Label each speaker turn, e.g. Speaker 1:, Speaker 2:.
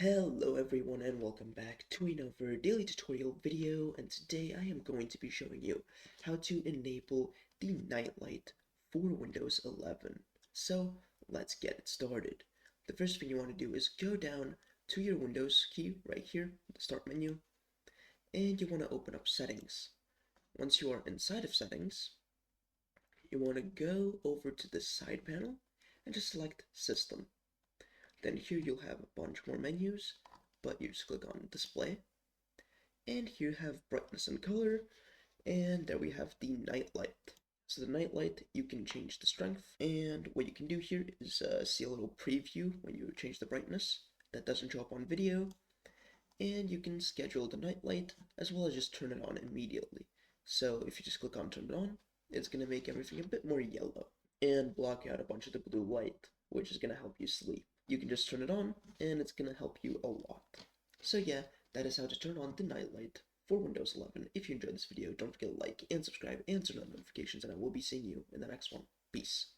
Speaker 1: Hello everyone and welcome back to another daily tutorial video, and today I am going to be showing you how to enable the nightlight for Windows 11. So let's get it started. The first thing you want to do is go down to your Windows key right here, the start menu, and you want to open up settings. Once you are inside of settings, you want to go over to the side panel and just select system. Then here you'll have a bunch more menus, but you just click on display. And here you have brightness and color, and there we have the night light. So the night light, you can change the strength, and what you can do here is see a little preview when you change the brightness. That doesn't show up on video, and you can schedule the night light as well as just turn it on immediately. So if you just click on turn it on, it's going to make everything a bit more yellow and block out a bunch of the blue light, which is going to help you sleep. You can just turn it on, and it's going to help you a lot. So yeah, that is how to turn on the night light for Windows 11. If you enjoyed this video, don't forget to like and subscribe and turn on notifications, and I will be seeing you in the next one. Peace.